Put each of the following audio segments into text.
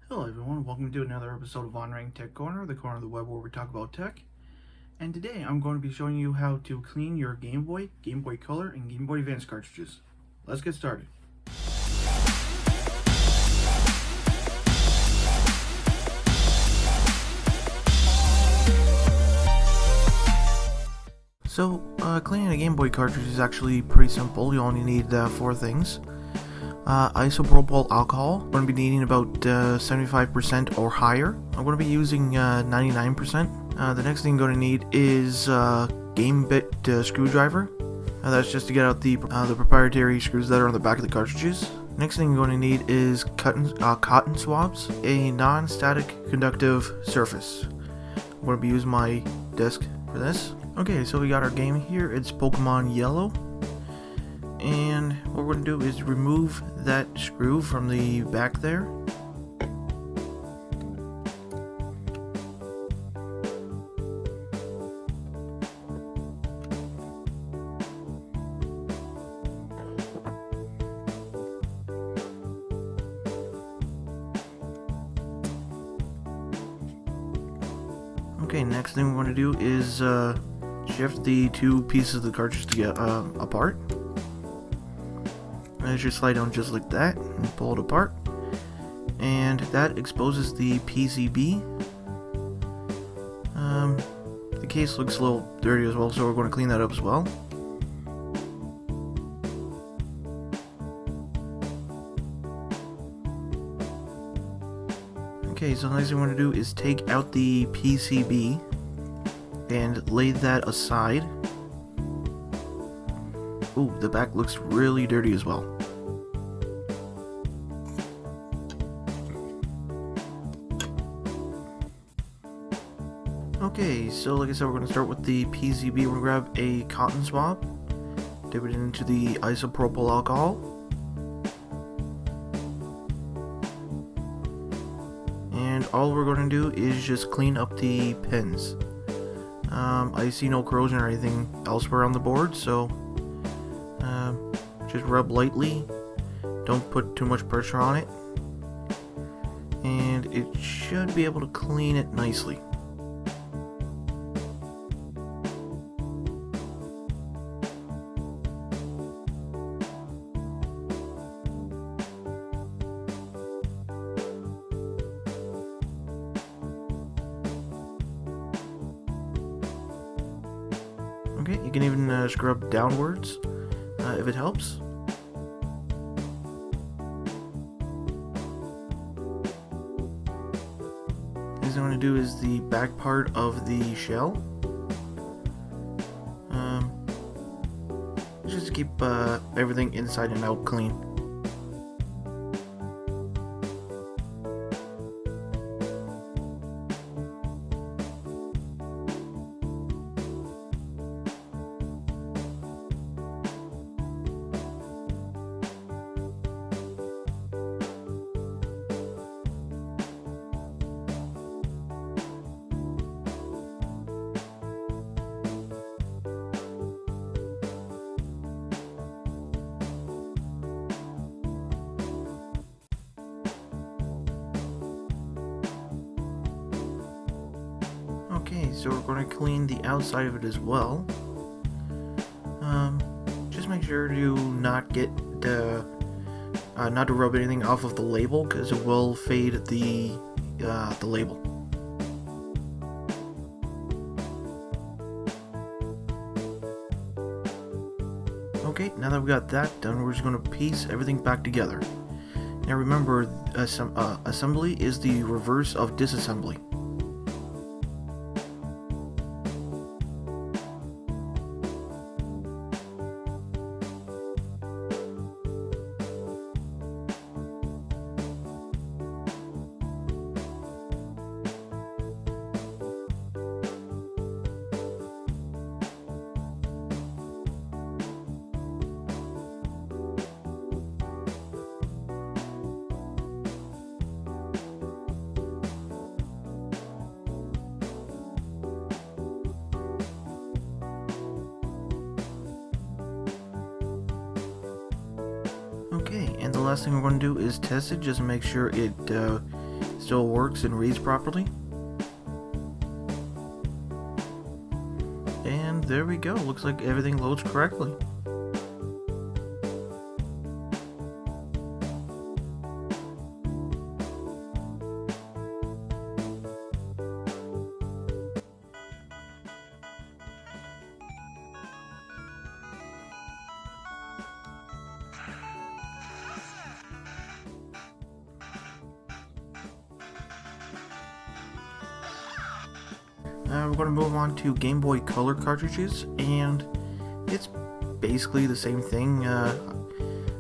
Hello everyone, welcome to another episode of Onrain Tech Corner, the corner of the web where we talk about tech. And today I'm going to be showing you how to clean your Game Boy, Game Boy Color, and Game Boy Advance cartridges. Let's get started. So, cleaning a Game Boy cartridge is actually pretty simple. You only need four things. Isopropyl alcohol, I'm going to be needing about 75% or higher. I'm going to be using 99%. The next thing I'm going to need is Gamebit screwdriver. That's just to get out the proprietary screws that are on the back of the cartridges. Next thing I'm going to need is cotton swabs, a non-static conductive surface. I'm going to be using my disc for this. Okay, so we got our game here. It's Pokemon Yellow. And what we're going to do is remove that screw from the back there. Okay, next thing we're going to do is shift the two pieces of the cartridge to get apart. As you slide down just like that and pull it apart, and that exposes the PCB. The case looks a little dirty as well, so we're going to clean that up as well. Okay, so the next thing we're going to do is take out the PCB and lay that aside. Ooh, the back looks really dirty as well. Okay, so like I said, we're going to start with the PCB. We're going to grab a cotton swab, dip it into the isopropyl alcohol, and all we're going to do is just clean up the pins. I see no corrosion or anything elsewhere on the board, so just rub lightly, don't put too much pressure on it, and it should be able to clean it nicely. Okay, you can even scrub downwards if it helps. Next thing I'm going to do is the back part of the shell. Just to keep everything inside and out clean. Okay, so we're going to clean the outside of it as well. Just make sure to not get not to rub anything off of the label, because it will fade the label. Okay, now that we've got that done, we're just going to piece everything back together. Now remember, assembly is the reverse of disassembly. Okay, and the last thing we're going to do is test it just to make sure it still works and reads properly. And there we go, looks like everything loads correctly. We're going to move on to Game Boy Color cartridges, and it's basically the same thing.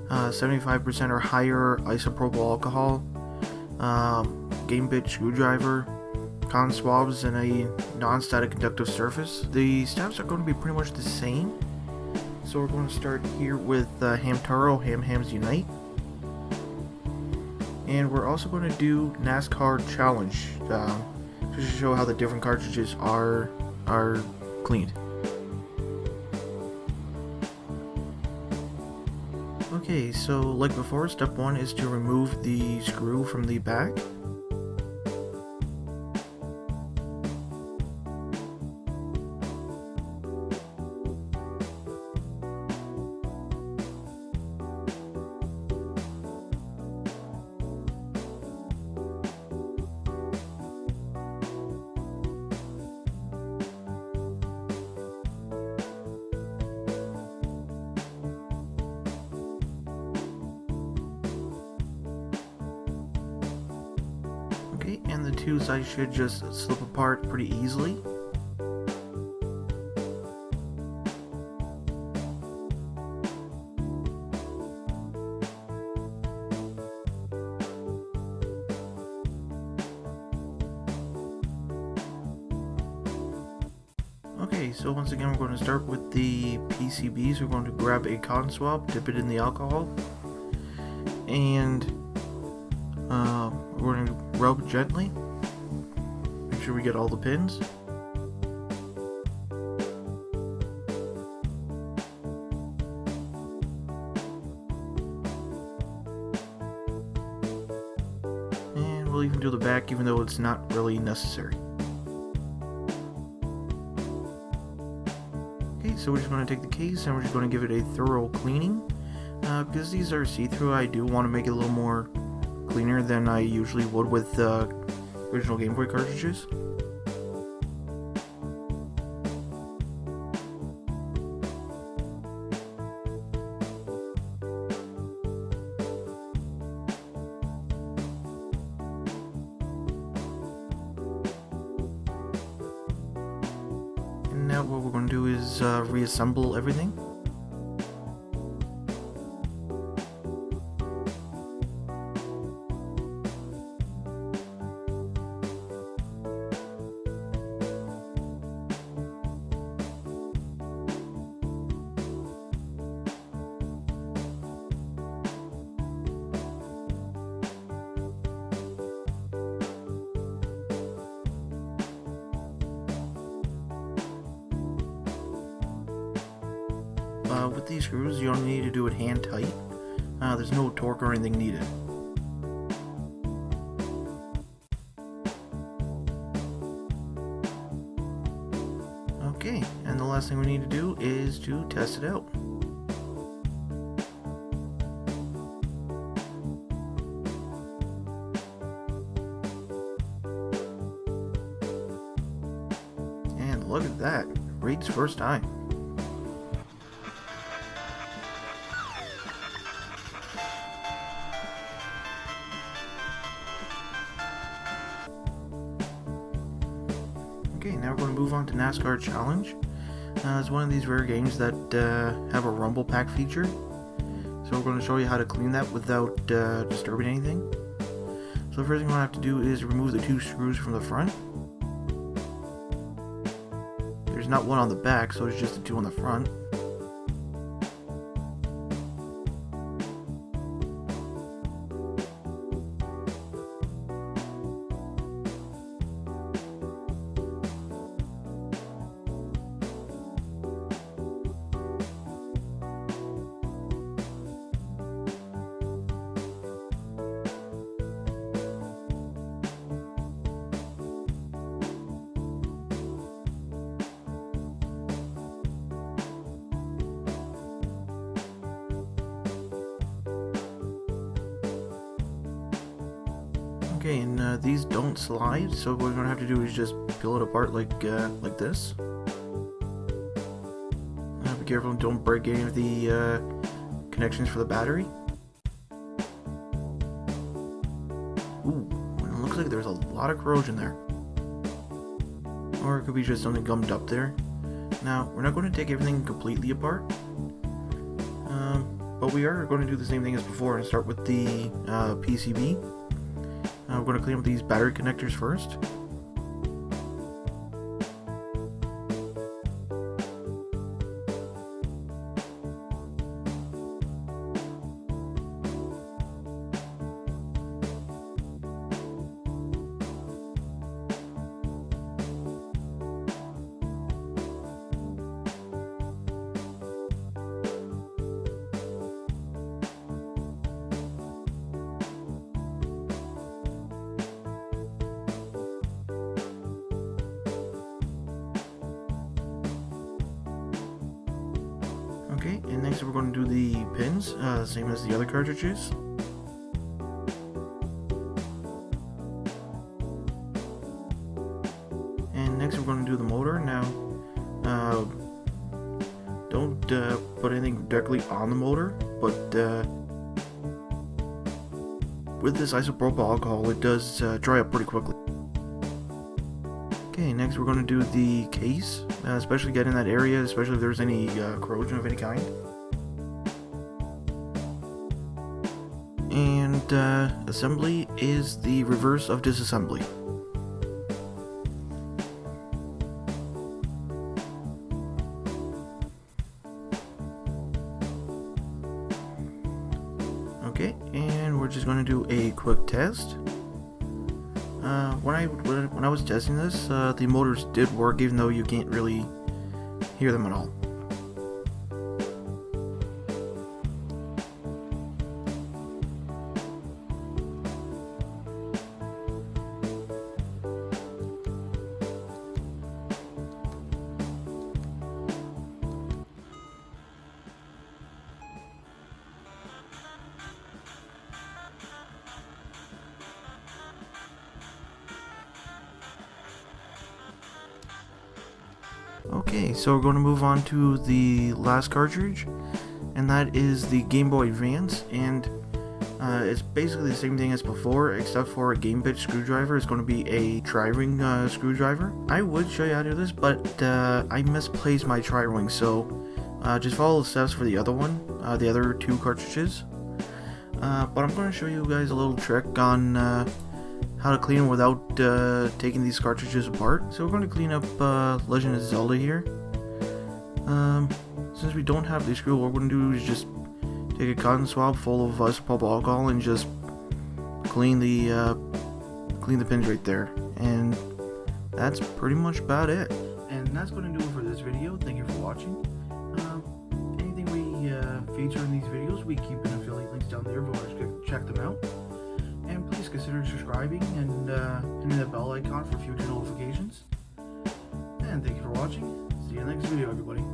75% or higher isopropyl alcohol, game bit screwdriver, cotton swabs, and a non-static conductive surface. The steps are going to be pretty much the same. So we're going to start here with Hamtaro, Hams Unite. And we're also going to do NASCAR Challenge, just to show how the different cartridges are cleaned. Okay, so like before, step 1 is to remove the screw from the back. And the two sides should just slip apart pretty easily. Okay, so once again we're going to start with the PCBs. We're going to grab a cotton swab, dip it in the alcohol, and we're going to rub gently. Make sure we get all the pins. And we'll even do the back, even though it's not really necessary. Okay, so we're just going to take the case and we're just going to give it a thorough cleaning. Because these are see-through, I do want to make it a little more cleaner than I usually would with original Game Boy cartridges. And now what we're going to do is reassemble everything. With these screws, you only need to do it hand tight. There's no torque or anything needed. Okay, and the last thing we need to do is to test it out. And look at that, reads first time. Okay, now we're going to move on to NASCAR Challenge. It's one of these rare games that have a rumble pack feature. So we're going to show you how to clean that without disturbing anything. So the first thing we're going to have to do is remove the two screws from the front. There's not one on the back, so it's just the two on the front. Okay, and these don't slide, so what we're gonna have to do is just peel it apart like this. Be careful and don't break any of the connections for the battery. Ooh, it looks like there's a lot of corrosion there. Or it could be just something gummed up there. Now, we're not going to take everything completely apart, but we are going to do the same thing as before and start with the PCB. We're going to clean up these battery connectors first. Okay, and next we're going to do the pins, same as the other cartridges. And next we're going to do the motor. Now, don't put anything directly on the motor, but with this isopropyl alcohol it does dry up pretty quickly. Okay, next we're going to do the case, especially get in that area, especially if there's any corrosion of any kind. And assembly is the reverse of disassembly. Okay, and we're just going to do a quick test. When I was testing this, the motors did work, even though you can't really hear them at all. Okay, so we're going to move on to the last cartridge, and that is the Game Boy Advance, and it's basically the same thing as before, except for a game bit screwdriver. It's going to be a tri-ring screwdriver. I would show you how to do this, but I misplaced my tri-ring, so just follow the steps for the other one, the other two cartridges. But I'm going to show you guys a little trick on how to clean them without taking these cartridges apart. So we're going to clean up Legend of Zelda here. Since we don't have the screw, what we're going to do is just take a cotton swab full of isopropyl alcohol and just clean the pins right there. And that's pretty much about it. And that's going to do it for this video. Thank you for watching. Anything we feature in these videos, we keep in affiliate links down there if you want to check them out. And please consider subscribing and hitting the bell icon for future notifications. And thank you for watching. See you in the next video, everybody.